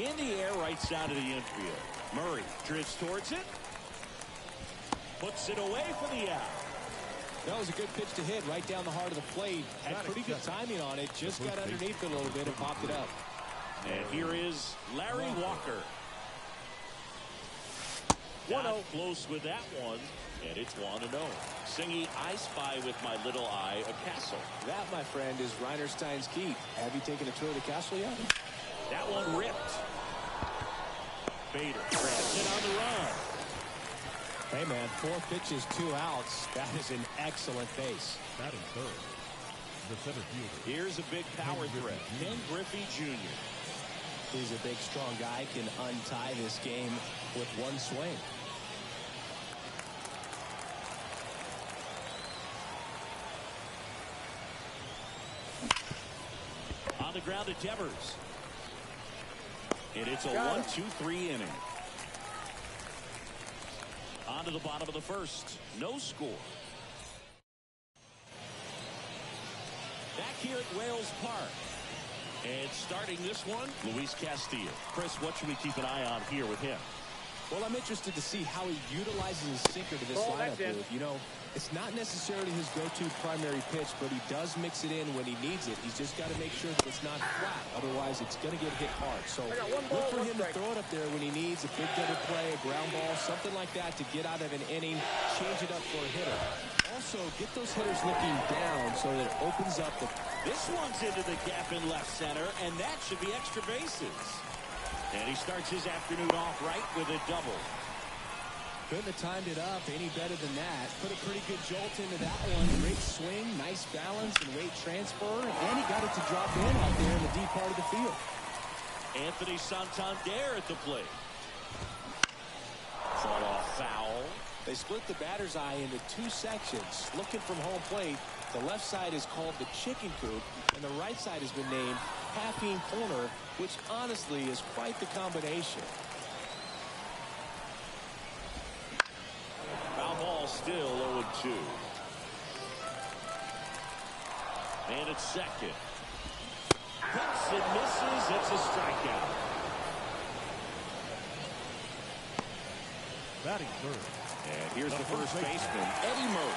In the air, right side of the infield. Murray drifts towards it. Puts it away for the out. That was a good pitch to hit right down the heart of the plate. Had pretty good timing on it. Just got underneath it a little bit and popped it up. And here is Larry Walker. 1-0. Close with that one. And it's 1-0. Singy, I spy with my little eye a castle. That, my friend, is Reinerstein's Keep. Have you taken a tour of the castle yet? That one ripped. Bader grabs it on the run. Hey, man, 4 pitches, 2 outs. That is an excellent base. Batting third, the center fielder. Here's a big power threat. Ken Griffey Jr. He's a big, strong guy. Can untie this game with one swing. On the ground to Devers. And it's a 1-2-3 inning. On to the bottom of the first. No score. Back here at Wales Park. And starting this one, Luis Castillo. Chris, what should we keep an eye on here with him? Well, I'm interested to see how he utilizes his sinker to this lineup move. You know, it's not necessarily his go-to primary pitch, but he does mix it in when he needs it. He's just got to make sure that it's not flat. Otherwise, it's going to get hit hard. So look for him to throw it up there when he needs a big double play, a ground ball, something like that to get out of an inning, change it up for a hitter. Also, get those hitters looking down so that it opens up the... This one's into the gap in left center, and that should be extra bases. And he starts his afternoon off right with a double. Couldn't have timed it up any better than that. Put a pretty good jolt into that one. Great swing, nice balance and weight transfer. And he got it to drop in out there in the deep part of the field. Anthony Santander at the plate. Fought off foul. They split the batter's eye into 2 sections. Looking from home plate, the left side is called the chicken coop, and the right side has been named Caffeine Corner, which honestly is quite the combination. Foul ball still 0-2. And it's second. Hits and misses. It's a strikeout. Batting third. And here's the first baseman, Eddie Murray.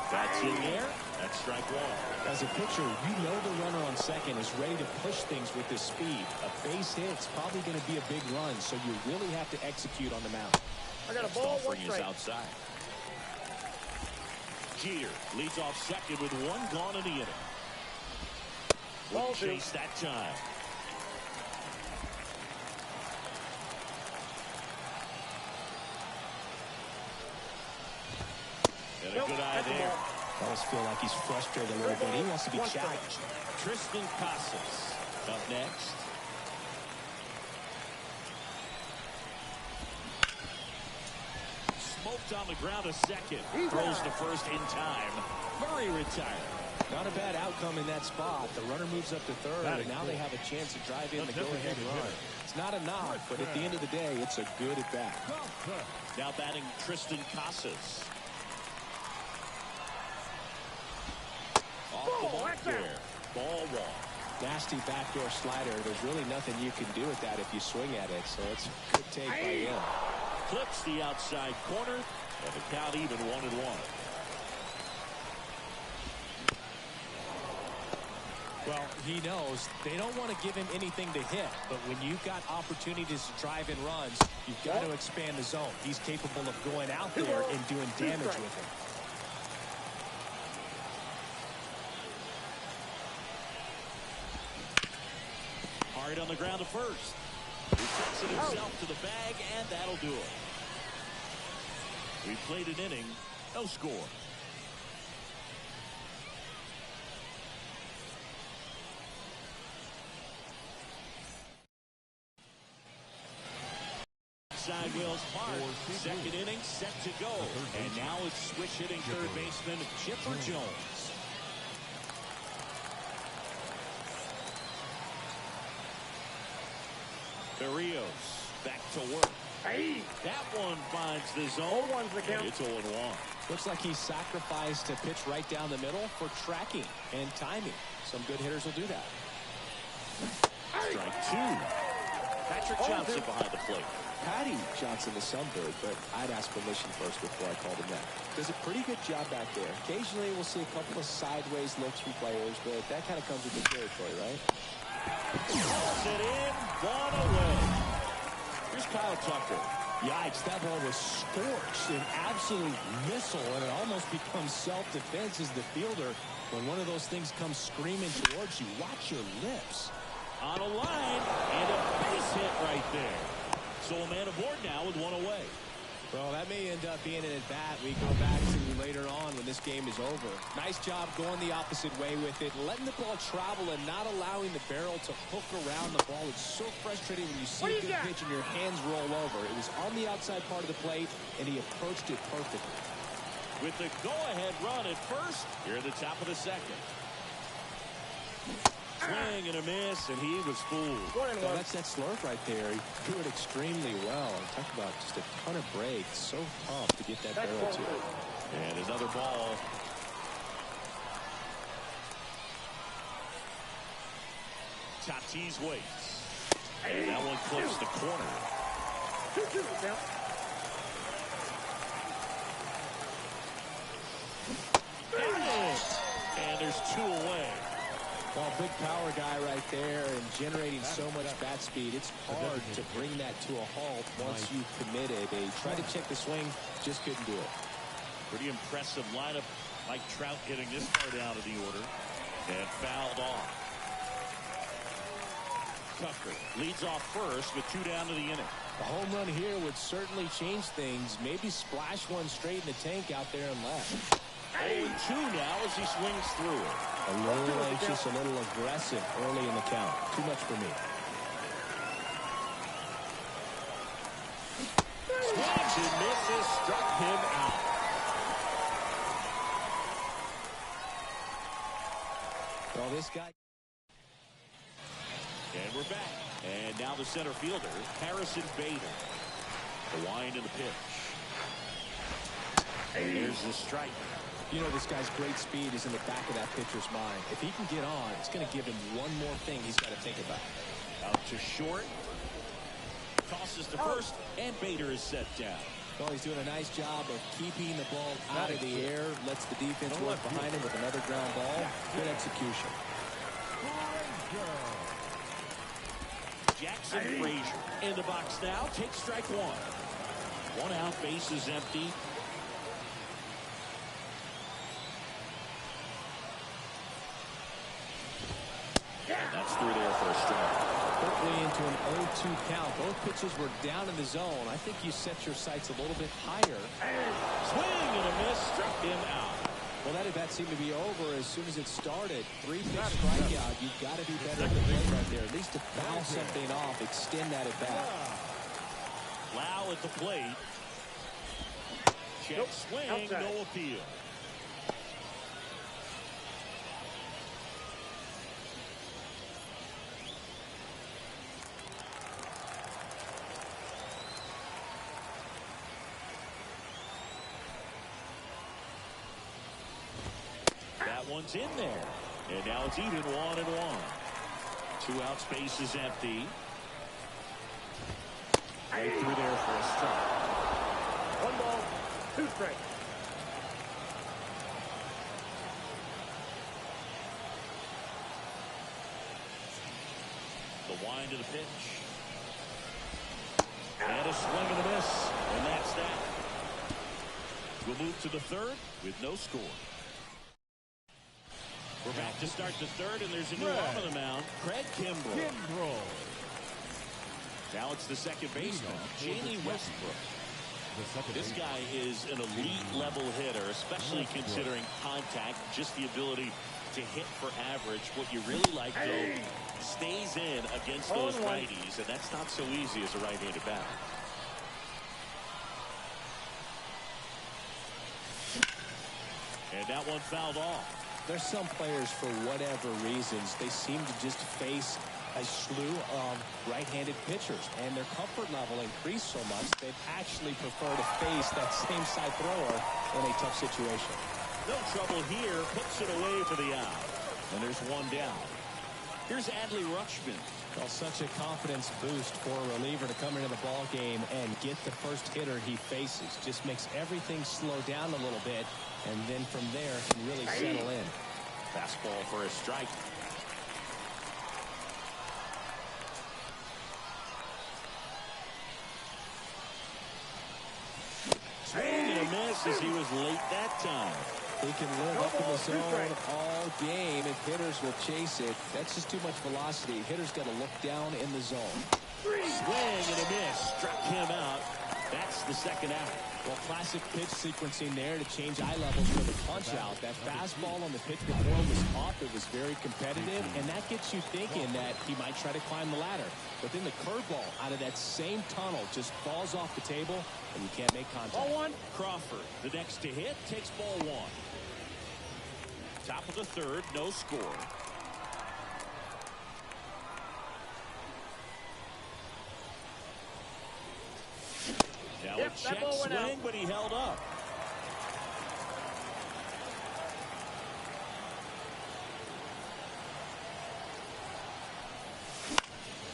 That's in there. That's strike 1. As a pitcher, you know the runner on second is ready to push things with his speed. A base hit's probably going to be a big run, so you really have to execute on the mound. I got a ball, offering is outside. Jeter leads off second with 1 gone in the inning. Ball chase that time. And a good eye there. I always feel like he's frustrated a little bit. He wants to be challenged. Tristan Casas up next. Smoked on the ground a second. Throws to first in time. Murray retired. Not a bad outcome in that spot. The runner moves up to third, and now they have a chance to drive in the go-ahead run. It's not a knock, but at the end of the day, it's a good at-bat. Now batting Tristan Casas. Off the mark there. Ball 1. Nasty backdoor slider. There's really nothing you can do with that if you swing at it, so it's a good take by him. Clips the outside corner, and the count even 1-1. Well, he knows they don't want to give him anything to hit, but when you've got opportunities to drive in runs, you've got to expand the zone. He's capable of going out there and doing damage with it. Hard on the ground to first. He takes it himself to the bag, and that'll do it. We played an inning, no score. Side Wales Park, second inning set to go. And now it's switch hitting third baseman Chipper Jones. Berrios back to work. That one finds the zone. It's 0-1. Looks like he sacrificed a pitch right down the middle for tracking and timing. Some good hitters will do that. Strike two. Patrick Johnson behind the plate. Patty Johnson the Sunbird, but I'd ask permission first before I called him that. Does a pretty good job back there. Occasionally we'll see a couple of sideways looks from players, but that kind of comes with the territory, right? Pulls it in, one away. Here's Kyle Tucker. Yikes, that ball was scorched, an absolute missile, and it almost becomes self-defense as the fielder. When one of those things comes screaming towards you, watch your lips. On a line, and a base hit right there. So a man aboard now with one away. Well, that may end up being an at-bat we go back to later on when this game is over. Nice job going the opposite way with it, letting the ball travel and not allowing the barrel to hook around the ball. It's so frustrating when you see a good pitch and your hands roll over. It was on the outside part of the plate, and he approached it perfectly. With the go-ahead run at first, here at the top of the second. Swing and a miss, and he was fooled. Well, that's that slurve right there. He threw it extremely well. Talk about just a ton of breaks. So tough to get that barrel to. And another ball. Tatis waits. And that one clips the corner. 2-2 now. And there's two away. Well, big power guy right there and generating so much bat speed. It's hard to bring that to a halt once you've committed. They tried to check the swing, just couldn't do it. Pretty impressive lineup. Mike Trout getting this far down to the order. And fouled off. Tucker leads off first with two down to the inning. The home run here would certainly change things. Maybe splash one straight in the tank out there and left. 0-2 now as he swings through it. A little anxious, a little aggressive early in the count. Too much for me. Swings and misses, struck him out. Well, this guy. And we're back. And now the center fielder, Harrison Bader. The wind and the pitch. And there's the strike. You know, this guy's great speed is in the back of that pitcher's mind. If he can get on, it's going to give him one more thing he's got to think about. Out to short. Tosses to first, and Bader is set down. Well, he's doing a nice job of keeping the ball out of the air. Lets the defense work behind him with another ground ball. Good execution. Jackson Frazier in the box now. Takes strike one. One out, base is empty. And that's through there for a strike. Quickly into an 0-2 count. Both pitches were down in the zone. I think you set your sights a little bit higher. Swing and a miss, struck him out. Well, that at-bat seemed to be over as soon as it started. 3-pitch strikeout. You've got to be better at the plate right there. At least to foul something off, extend that at-bat. Lau at the plate. Check swing, no appeal. One's in there, and now it's even 1-1. Two out, space is empty. Right through there for a strike. 1 ball, 2 strikes. The wind of the pitch, and a swing and a miss, and that's that. We'll move to the third with no score. We're back to start the third, and there's a new arm on the mound, Craig Kimbrell. Now it's the second baseman, Jamie Westbrook. This guy is an elite-level hitter, especially considering contact, just the ability to hit for average. What you really like, though, stays in against those righties, and that's not so easy as a right-handed batter. And that one fouled off. There's some players, for whatever reasons, they seem to just face a slew of right-handed pitchers, and their comfort level increased so much they'd actually prefer to face that same side thrower in a tough situation. No trouble here, puts it away for the out, and there's one down. Here's Adley Rutschman. Well, such a confidence boost for a reliever to come into the ball game and get the first hitter he faces. Just makes everything slow down a little bit, and then from there can really settle in. Fastball for a strike. Swing and a miss as he was late that time. He can live up in the zone all game if hitters will chase it. That's just too much velocity. Hitters got to look down in the zone. Swing and a miss. Struck him out. That's the second out. Well, classic pitch sequencing there to change eye levels for the punch out. That fastball on the pitch before was off. It was very competitive, and that gets you thinking that he might try to climb the ladder. But then the curveball out of that same tunnel just falls off the table, and you can't make contact. Ball one. Crawford, the next to hit, takes ball one. Top of the third, no score. Now a check swing, but he held up.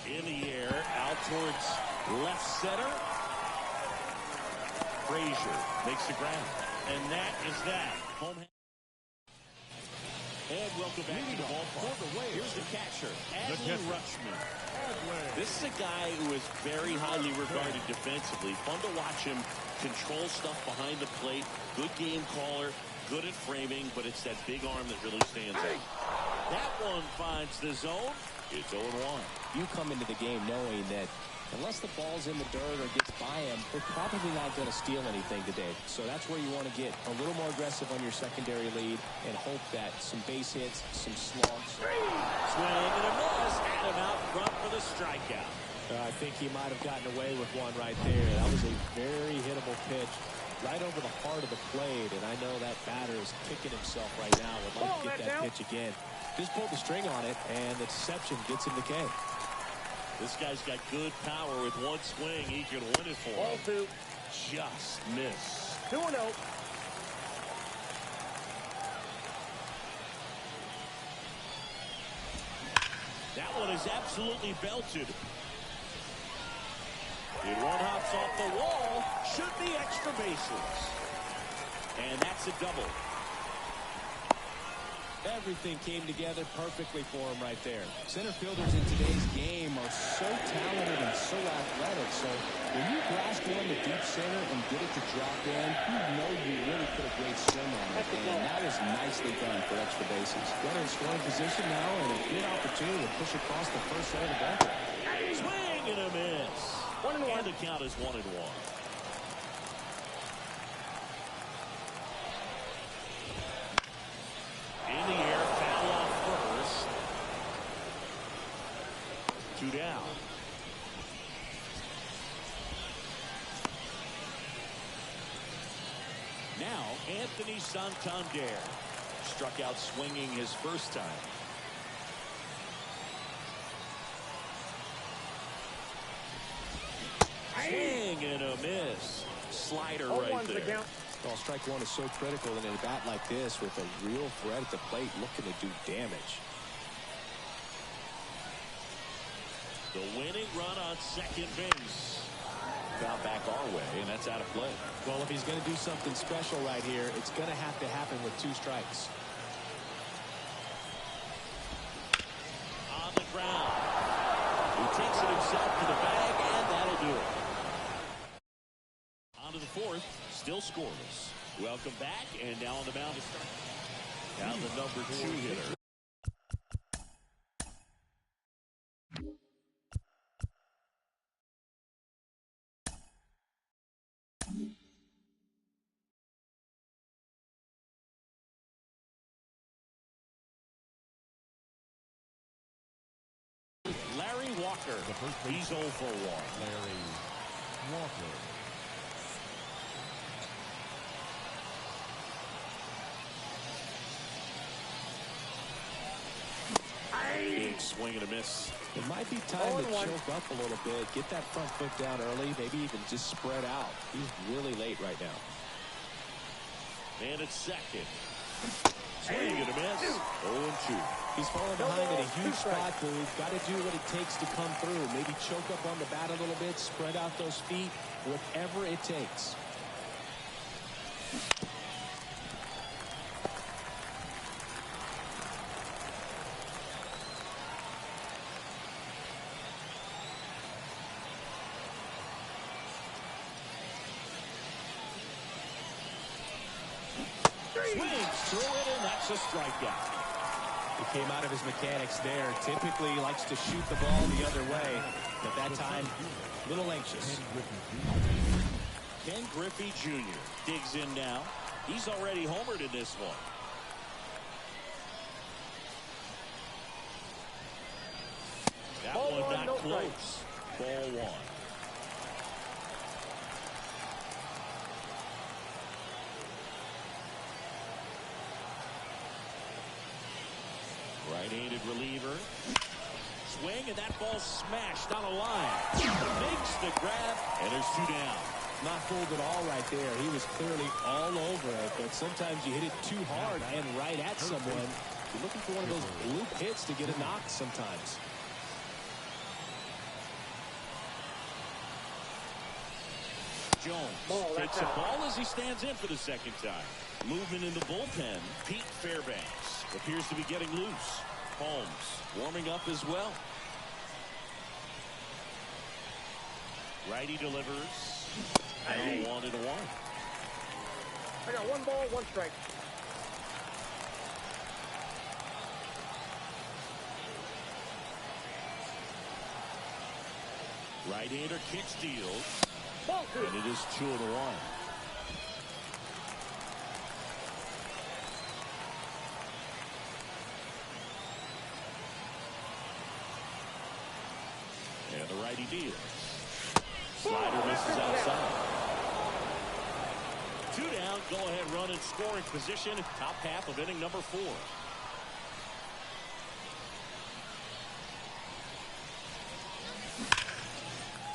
In the air, out towards left center. Frazier makes the grab. And that is that. Home. And welcome back to the ballpark. Here's the catcher, Adley Rutschman. This is a guy who is very highly regarded defensively. Fun to watch him control stuff behind the plate. Good game caller, good at framing, but it's that big arm that really stands out. That one finds the zone. It's 0-1. You come into the game knowing that unless the ball's in the dirt or gets by him, they're probably not going to steal anything today. So that's where you want to get a little more aggressive on your secondary lead and hope that some base hits, some slugs. Swing and a miss. Had him out front for the strikeout. I think he might have gotten away with one right there. That was a very hittable pitch right over the heart of the plate, and I know that batter is kicking himself right now. Would like to get that pitch again. Just pulled the string on it, and the deception gets him the K. This guy's got good power. With one swing, he can win it for him. Ball two. Just miss. 2-0. That one is absolutely belted. It one hops off the wall. Should be extra bases. And that's a double. Everything came together perfectly for him right there. Center fielders in today's game are so talented and so athletic. So when you blast one to deep center and get it to drop in, you know you really put a great swing on it. And that was nicely done for extra bases. Runner in scoring position now and a good opportunity to push across the first side of the bunker. Swing and a miss. 1-1. And the count is 1-1. In the air, foul off first. 2 down. Now, Anthony Santander struck out swinging his first time. Swing and a miss. Slider right there. Well, strike one is so critical in a bat like this with a real threat at the plate looking to do damage. The winning run on second base. Foul back our way, and that's out of play. Well, if he's going to do something special right here, it's going to have to happen with 2 strikes. On the ground. He takes it himself to the bag, and that'll do it. On to the fourth. Still scoreless. Welcome back, and now on the mound is now the number 2 hitter. Larry Walker. He's 0 for 1. Larry Walker. Big swing and a miss. It might be time to choke up a little bit, get that front foot down early, maybe even just spread out. He's really late right now. And it's second. Swing and a miss. 0-2. He's falling behind in a huge spot, Boog. Got to do what it takes to come through. Maybe choke up on the bat a little bit, spread out those feet, whatever it takes. Swings through it, and that's a strikeout. He came out of his mechanics there. Typically, he likes to shoot the ball the other way, but that time, a little anxious. Ken Griffey Jr. digs in now. He's already homered in this one. That Ball one one, not no close. Ball one. Right-handed reliever. Swing, and that ball smashed on a line. Makes the grab, and there's 2 down. Not fooled at all right there. He was clearly all over it, but sometimes you hit it too hard and right at someone. You're looking for one of those loop hits to get a knock sometimes. Jones takes a ball as he stands in for the second time. Movement in the bullpen. Pete Fairbanks appears to be getting loose. Holmes warming up as well. Righty delivers. And 1-1. I got 1 ball, 1 strike. Right-hander kick steals. Ball 2. And it is 2-1. And the righty deals. Slider misses outside. 2 down, go ahead run in scoring position. Top half of inning number 4.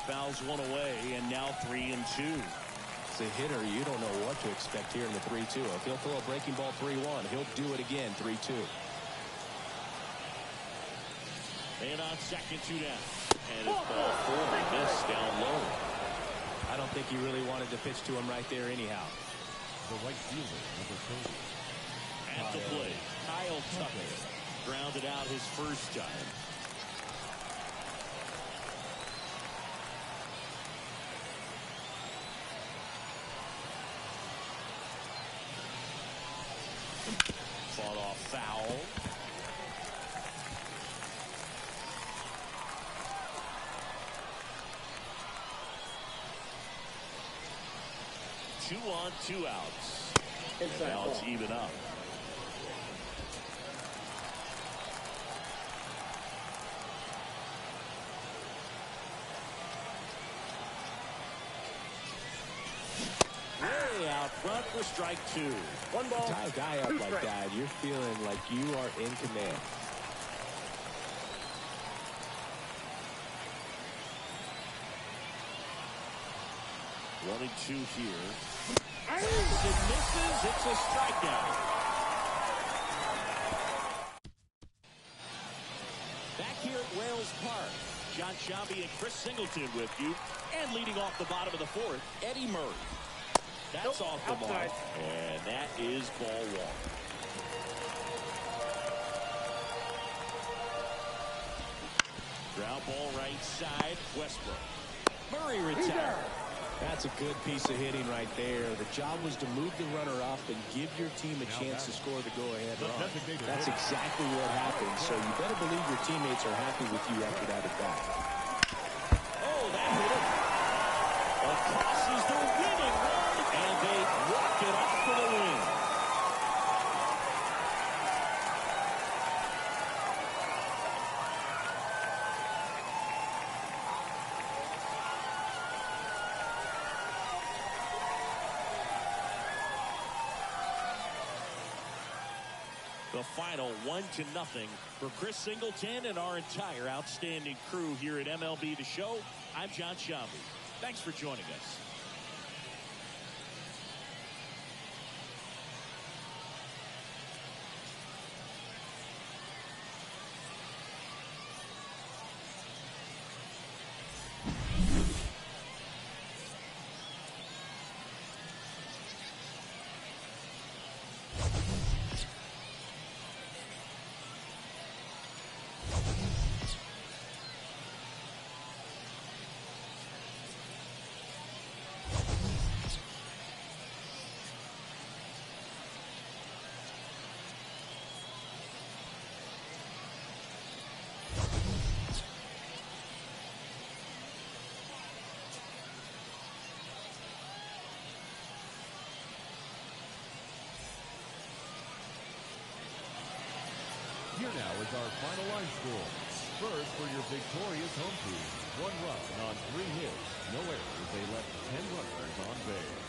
Fouls one away, and now 3-2. As a hitter, you don't know what to expect here in the 3-2. If he'll throw a breaking ball 3-1, he'll do it again 3-2. And on second, 2 down. And it's ball 4. Missed down low. I don't think he really wanted to pitch to him right there anyhow. The right fielder, number 30. At the plate, Kyle Tucker grounded out his first time. Fought off foul. Two on, 2 outs. And now it's even up. Way out front for strike 2. 1 ball. Tie a guy up 2 like strikes. that, you're feeling like you are in command. One and 2 here. It misses. It's a strikeout. Back here at Wales Park, John Shambi and Chris Singleton with you. And leading off the bottom of the 4th, Eddie Murray. That's off the mark. And that is ball 1. Ground ball right side, Westbrook. Murray retired. That's a good piece of hitting right there. The job was to move the runner up and give your team a chance to score the go-ahead run. That's exactly what happened. So you better believe your teammates are happy with you after that at bat. Oh, that hit it. Across is the winning run, and they walk it off for the win. The final 1-0 for Chris Singleton and our entire outstanding crew here at MLB The Show. I'm John Shambi. Thanks for joining us. Here now is our final line score. First, for your victorious home team, 1 run on 3 hits, no errors. They left 10 runners on base.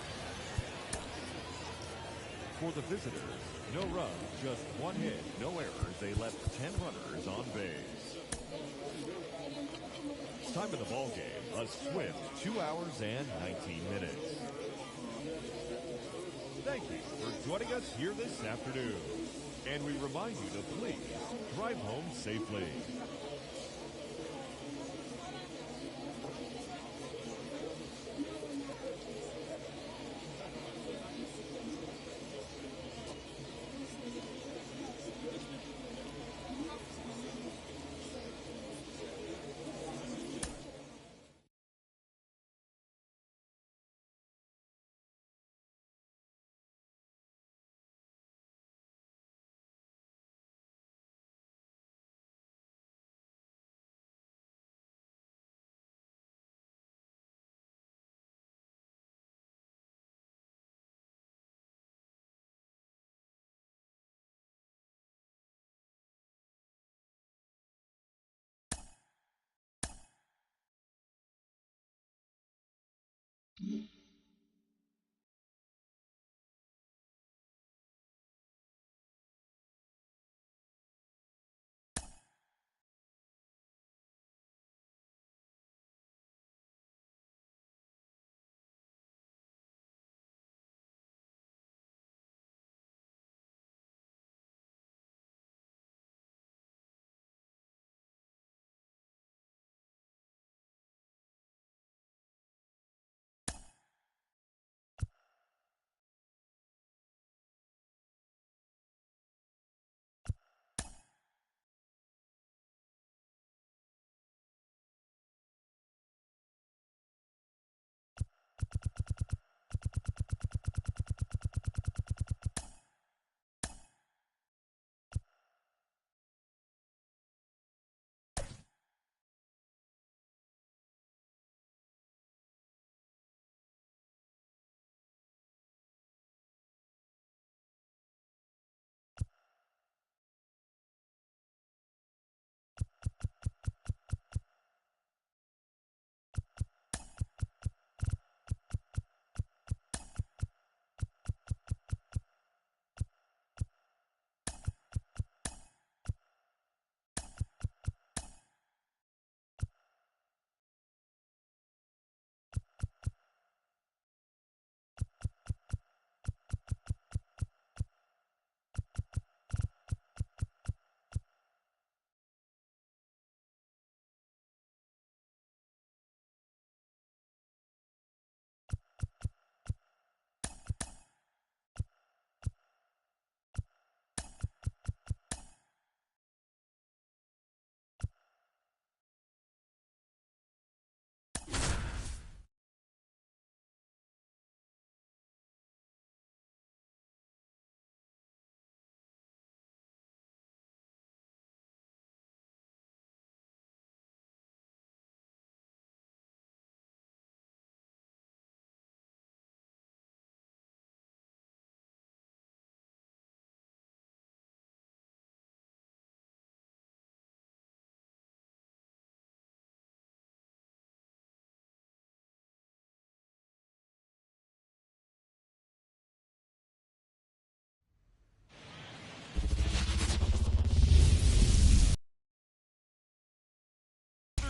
For the visitors, no run, just 1 hit, no errors. They left 10 runners on base. Time of the ball game, a swift 2 hours and 19 minutes. Thank you for joining us here this afternoon. And we remind you to please drive home safely.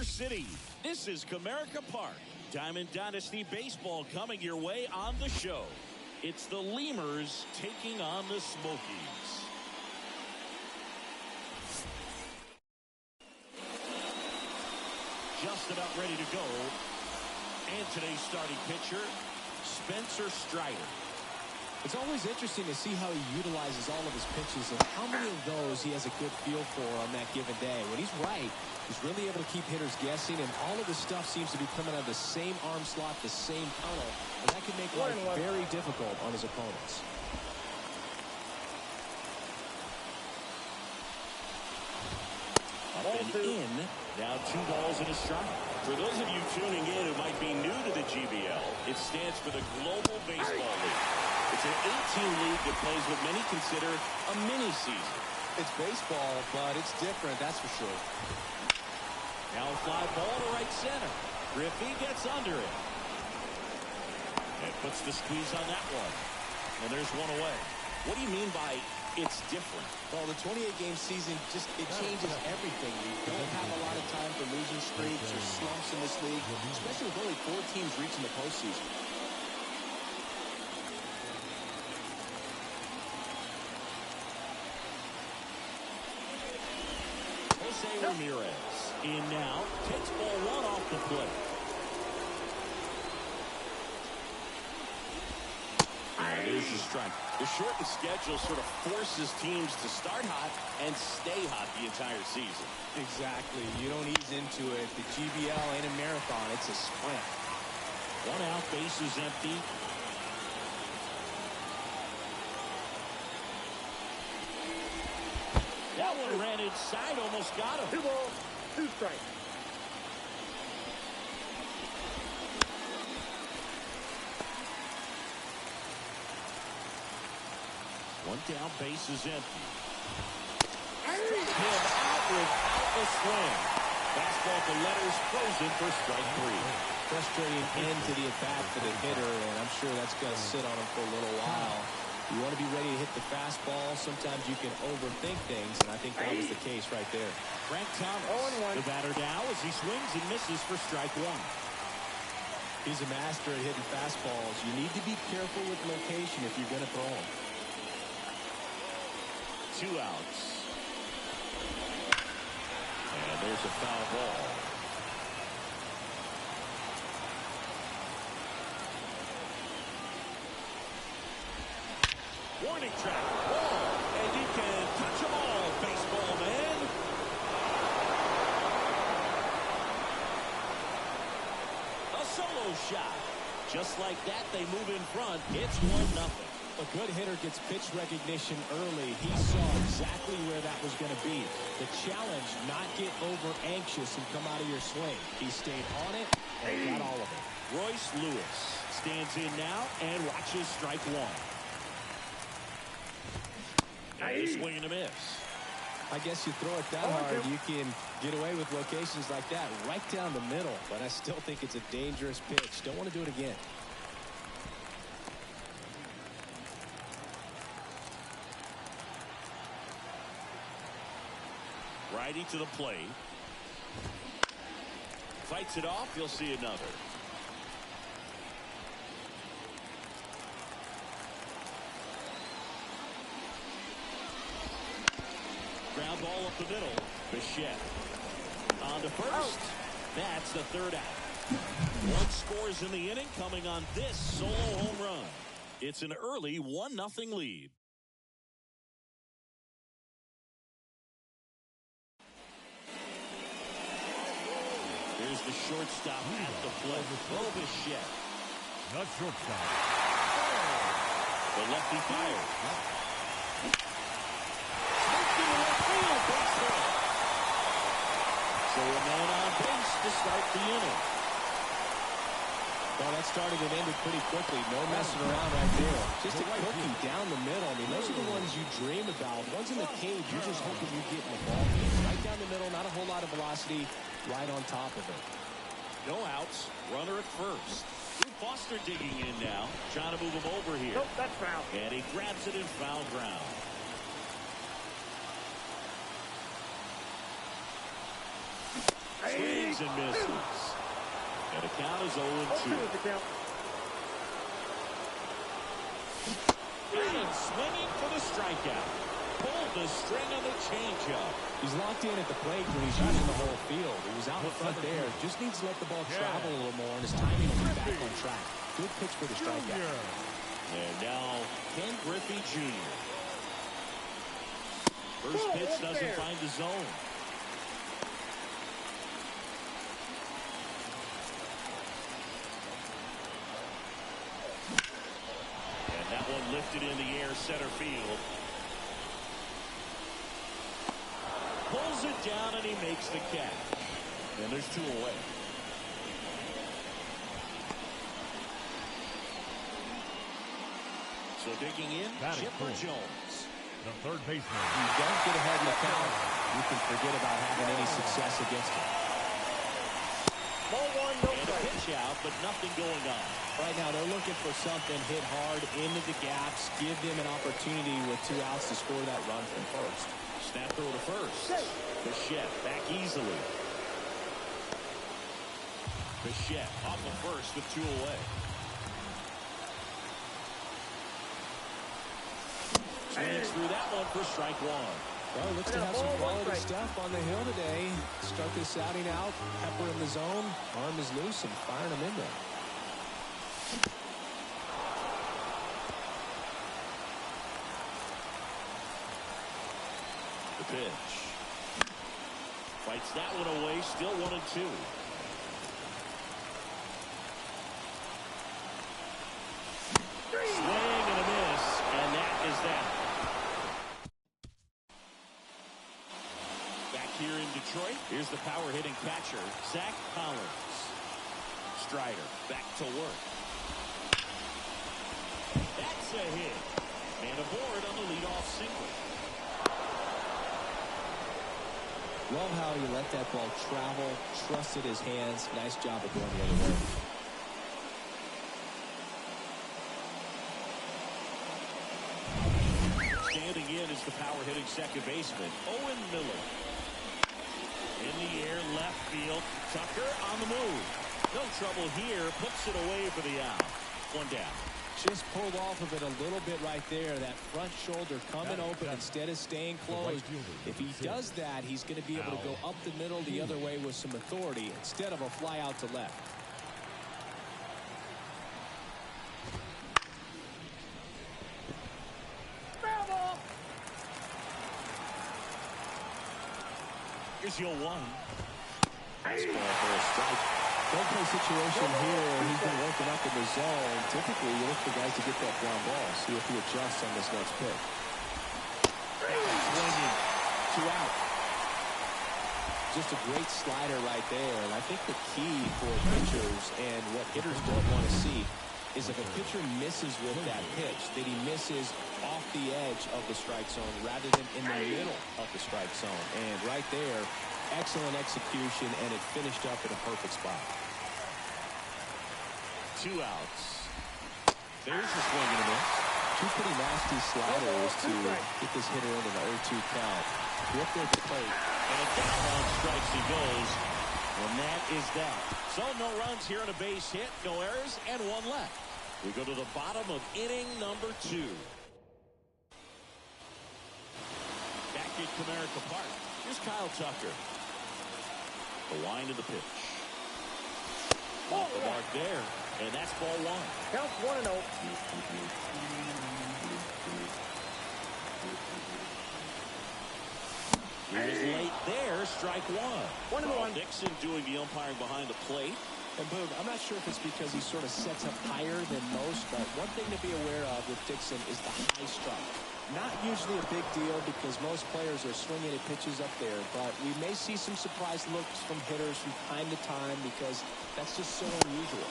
City. This is Comerica Park. Diamond Dynasty Baseball coming your way on the show. It's the Lemurs taking on the Smokies. Just about ready to go. And today's starting pitcher, Spencer Strider. It's always interesting to see how he utilizes all of his pitches and how many of those he has a good feel for on that given day. When he's right, he's really able to keep hitters guessing, and all of his stuff seems to be coming out of the same arm slot, the same tunnel, and that can make life very difficult on his opponents. Up and in, now 2 balls and a strike. For those of you tuning in who might be new to the GBL, it stands for the Global Baseball League. It's an 18 league that plays what many consider a mini season. It's baseball, but it's different, that's for sure. Now a fly ball to right center. Griffey gets under it. And puts the squeeze on that one. And there's one away. What do you mean by it's different? Well, the 28-game season, it changes everything. You don't have a lot of time for losing streaks or slumps in this league, especially with only 4 teams reaching the postseason. Jose Ramirez in now, takes ball 1 off the plate. And there's your strike. The shortened schedule sort of forces teams to start hot and stay hot the entire season. Exactly. You don't ease into it. The GBL ain't a marathon. It's a sprint. 1 out, bases empty. That one ran inside, almost got him. 2 balls, 2 strikes. One down, bases empty. Struck him out without a swing. Fastball to letters, frozen for strike 3. Frustrating end to the at-bat for the hitter, and I'm sure that's going to sit on him for a little while. You want to be ready to hit the fastball. Sometimes you can overthink things, and I think that was the case right there. Frank Thomas, the batter now as he swings and misses for strike 1. He's a master at hitting fastballs. You need to be careful with location if you're going to throw them. 2 outs. And there's a foul ball. Warning track. Ball. And you can touch them all, baseball man. A solo shot. Just like that, they move in front. It's 1-0. A good hitter gets pitch recognition early. He saw exactly where that was going to be. The challenge, not get over anxious and come out of your swing. He stayed on it and got all of it. Royce Lewis stands in now and watches strike 1. And a swing and a miss. I guess you throw it that hard, you can get away with locations like that right down the middle. But I still think it's a dangerous pitch. Don't want to do it again. Righty to the plate. Fights it off. You'll see another. Ground ball up the middle. Bichette on to first. That's the 3rd out. 1 scores in the inning coming on this solo home run. It's an early 1-0 lead. Here's the shortstop at the plate. Bichette. Not shortstop. The lefty fires. Smoked into left field. Base hit. So a man on base to start the inning. Well, that started and ended pretty quickly. No messing around right there. Just a cookie down the middle. I mean, those are the ones you dream about. Ones in the cage, you're just hoping you get in the ball game. Right down the middle, not a whole lot of velocity. Right on top of it. No outs. Runner at first. Drew Foster digging in now. Trying to move him over here. Nope, that's foul. And he grabs it in foul ground. Swings and misses. And the count is 0-2. And swinging for the strikeout. Pulled the string on the changeup. He's locked in at the plate when he's using the whole field. He was out in front there. Just needs to let the ball travel a little more, and his timing will be back on track. Good pitch for the strikeout. And now Ken Griffey Jr. First pitch doesn't find the zone. And that one lifted in the air, center field. Pulls it down and he makes the catch. And there's 2 away. So digging in, Chipper Jones. the third baseman. You don't get ahead in the count, you can forget about having any success against him. Ball one, no And a strike. pitch out, but nothing going on. Right now, they're looking for something, hit hard into the gaps, give them an opportunity with 2 outs to score that run from first. Snap throw to first. Bichette back easily. Bichette off of first with 2 away. Swings through that one for strike 1. Well, he looks to have some quality stuff on the hill today. Start this outing out, pepper in the zone, arm is loose, and firing him in there. The pitch. Fights that one away, still 1-2. Swing and a miss, and that is that. Back here in Detroit, here's the power hitting catcher, Zach Collins. Strider back to work. That's a hit. And aboard on the leadoff single. Love how he let that ball travel, trusted his hands. Nice job of going the other way. Standing in is the power hitting second baseman, Owen Miller. In the air, left field. Tucker on the move. No trouble here. Puts it away for the out. 1 down. Just pulled off of it a little bit right there. That front shoulder coming open instead of staying closed. If he does that, he's going to be able to go up the middle the other way with some authority instead of a fly out to left. Here's your 1. Nice ball for a strike. Don't play situation here. He's been working up in the zone. Typically, you look for guys to get that ground ball. See if he adjusts on this next pitch. Swinging. 2 out. Just a great slider right there. And I think the key for pitchers and what hitters don't want to see is if a pitcher misses with that pitch, that he misses off the edge of the strike zone rather than in the middle of the strike zone. And right there, excellent execution, and it finished up in a perfect spot. 2 outs. There's the swing and a miss. 2 pretty nasty sliders to get this hitter into the 0-2 count. With their plate. And down on strikes he goes. And that is that. So no runs here on a base hit, no errors, and 1 left. We go to the bottom of inning number 2. Back at Comerica Park. Here's Kyle Tucker. The wind of the pitch. Off the mark there. And that's ball 1. Counts 1-0. Here's late there, strike 1. 1-1. Dixon doing the umpiring behind the plate. And Boog, I'm not sure if it's because he sort of sets up higher than most, but one thing to be aware of with Dixon is the high strike. Not usually a big deal because most players are swinging at pitches up there, but we may see some surprise looks from hitters from time to time because that's just so unusual.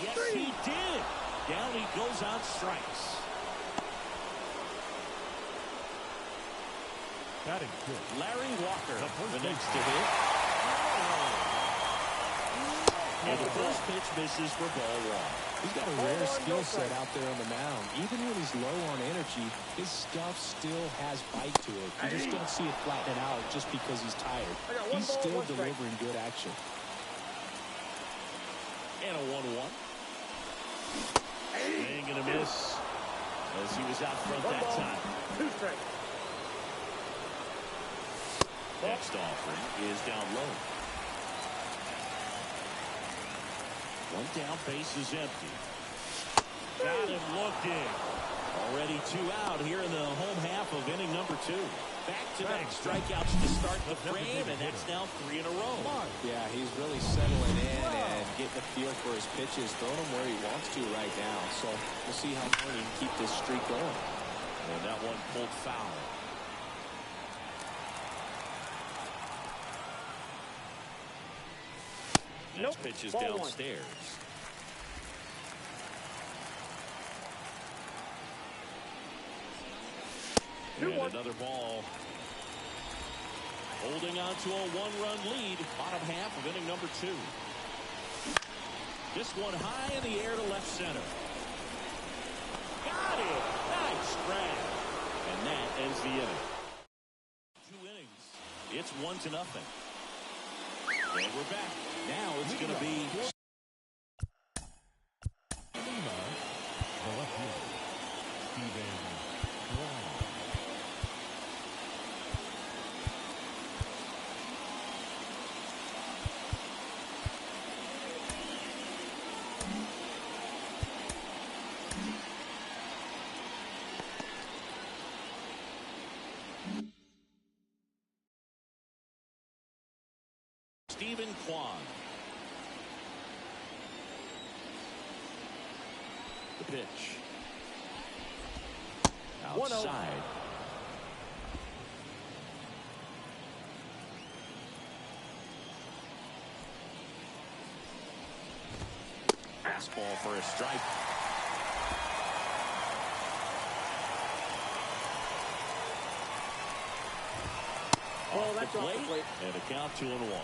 Yes, he did. Down he goes on strikes. Batting good. Larry Walker, the next to hit. And the first pitch misses for ball 1. He's got a rare skill set out there on the mound. Even when he's low on energy, his stuff still has bite to it. You just don't see it flatten out just because he's tired. He's still delivering good action. And a 1-1. Swing and a miss as he was out front that time. 2 strikes. Next offering is down low. 1 down, base is empty. Got him looking. Already 2 out here in the home half of inning number 2. Back-to-back strikeouts to start the frame, and that's now 3 in a row. Yeah, he's really settling in and getting a feel for his pitches, throwing them where he wants to right now. So we'll see how long he can keep this streak going. And that one pulled foul. Next pitch is downstairs. And another ball. Holding on to a one-run lead. Bottom half of inning number 2. This one high in the air to left center. Got it. Nice grab. And that ends the inning. 2 innings. It's 1-0. And we're back. Now it's going to be Stephen Kwan. The pitch. Outside. Fastball for a strike. Oh, that's off the plate. And a count 2-1.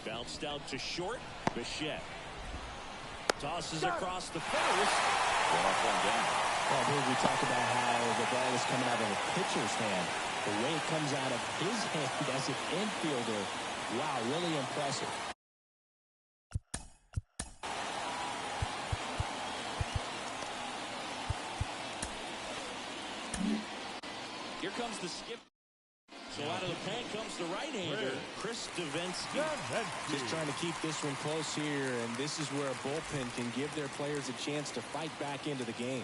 Bounced out to short. Bichette tosses across the face. One down. Well, here we talked about how the ball is coming out of a pitcher's hand. The way it comes out of his hand as an infielder, wow, really impressive. Here comes the skip. So out of the pen comes the right-hander, Chris Davinsky. Just trying to keep this one close here, and this is where a bullpen can give their players a chance to fight back into the game.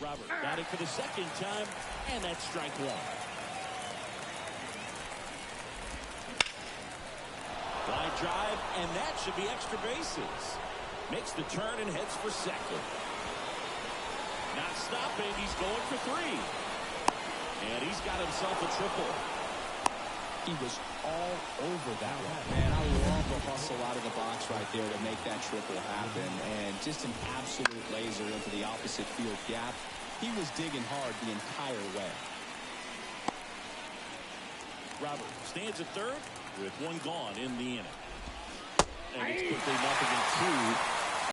Robert got it for the second time, and that's strike 1. Line drive, and that should be extra bases. Makes the turn and heads for second. Not stopping, he's going for 3. And he's got himself a triple. He was all over that one. Man, I love the hustle out of the box right there to make that triple happen. And just an absolute laser into the opposite field gap. He was digging hard the entire way. Robert stands at third with 1 gone in the inning. And it's quickly 0-2.